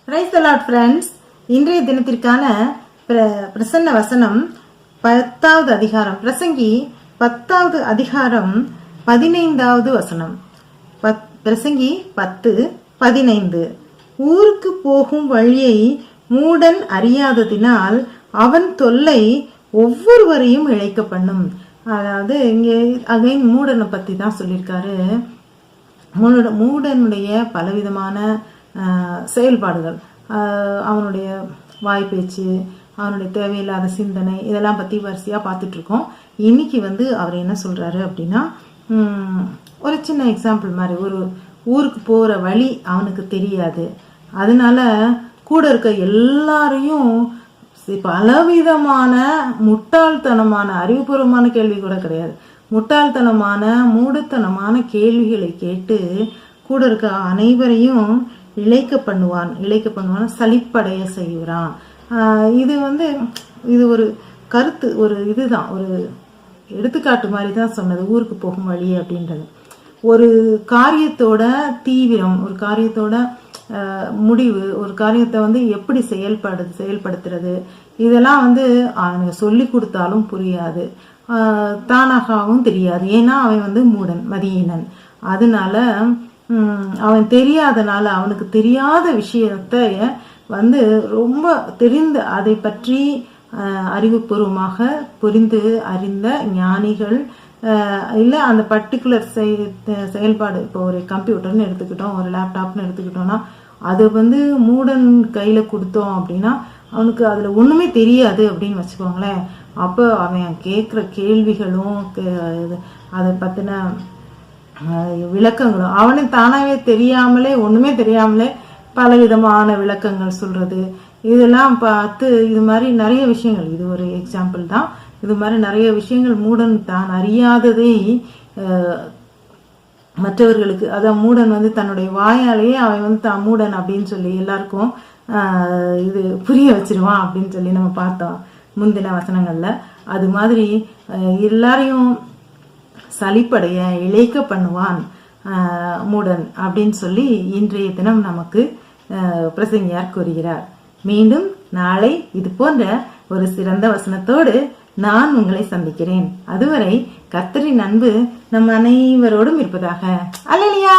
Praise the Lord friends. இன்றைய தினத்திற்கான பிரசன்ன வசனம் 10வது அதிகாரம், பிரசங்கி 10வது அதிகாரம் 15வது வசனம். பிரசங்கி 10:15. ஊருக்கு போகும் வழியை மூடன் அறியாததினால் அவன் தொல்லை ஒவ்வொருவரையும் இழைக்க பண்ணும். அதாவது இங்கே அகைன் மூடனை பத்தி தான் சொல்லியிருக்காரு. மூடனுடைய பலவிதமான செயல்பாடுகள், அவனுடைய வாய்ப்பேச்சு, அவனுடைய தேவையில்லாத சிந்தனை, இதெல்லாம் பற்றி வரிசையாக பார்த்துட்டு இருக்கோம். இன்னைக்கு அவர் என்ன சொல்றாரு அப்படின்னா, ஒரு சின்ன எக்ஸாம்பிள் மாதிரி, ஒரு ஊருக்கு போகிற வழி அவனுக்கு தெரியாது, அதனால கூட இருக்க எல்லாரையும் பலவிதமான முட்டாள்தனமான, அறிவுபூர்வமான கேள்வி கூட கிடையாது, முட்டாள்தனமான மூடத்தனமான கேள்விகளை கேட்டு கூட இருக்க அனைவரையும் இழைக்க பண்ணுவான், சலிப்படைய செய்கிறான். இது ஒரு கருத்து, ஒரு இதுதான், ஒரு எடுத்துக்காட்டு மாதிரி தான் சொன்னது ஊருக்கு போகும் வழி அப்படின்றது. ஒரு காரியத்தோட தீவிரம், ஒரு காரியத்தோட முடிவு, ஒரு காரியத்தை எப்படி செயல்படுத்துறது, இதெல்லாம் அவனுக்கு சொல்லி கொடுத்தாலும் புரியாது, தானாகவும் தெரியாது. ஏன்னா அவன் மூடன், மதியினன். அதனால அவன் தெரியாதனால அவனுக்கு தெரியாத விஷயத்த ரொம்ப தெரிந்து அதை பற்றி அறிவுபூர்வமாக புரிந்து அறிந்த ஞானிகள் இல்லை அந்த பர்டிகுலர் செயல்பாடு, இப்போ ஒரு கம்ப்யூட்டர்னு எடுத்துக்கிட்டோம், ஒரு லேப்டாப்னு எடுத்துக்கிட்டோம்னா அது மூடன் கையில கொடுத்தோம் அப்படின்னா அவனுக்கு அதுல ஒண்ணுமே தெரியாது அப்படின்னு வச்சுக்கோங்களேன். அப்போ அவன் கேட்குற கேள்விகளும் அதை பத்தின விளக்கங்களும் அவனுக்கு தானாவே தெரியாமலே, ஒண்ணுமே தெரியாமலே பலவிதமான விளக்கங்கள் சொல்றது, இதெல்லாம் பார்த்து இது மாதிரி நிறைய விஷயங்கள், இது ஒரு எக்ஸாம்பிள் தான், இது மாதிரி நிறைய விஷயங்கள் மூடன் தான் அறியாததை மற்றவர்களுக்கு, அதான் மூடன் தன்னுடைய வாயாலேயே அவன் தான் மூடன் அப்படின்னு சொல்லி எல்லாருக்கும் இது புரிய வச்சிருவான் அப்படின்னு சொல்லி நம்ம பார்த்தோம் முந்தின வசனங்கள்ல. அது மாதிரி எல்லாரையும் சலிப்படைய இழைக்க பண்ணுவான் மூடன் அப்படின்னு சொல்லி இன்றைய தினம் நமக்கு பிரசங்கியார் கூறுகிறார். மீண்டும் நாளை இது போன்ற ஒரு சிறந்த வசனத்தோடு நான் உங்களை சந்திக்கிறேன். அதுவரை கர்த்தரின் அன்பு நம் அனைவரோடும் இருப்பதாக. அல்லேலூயா.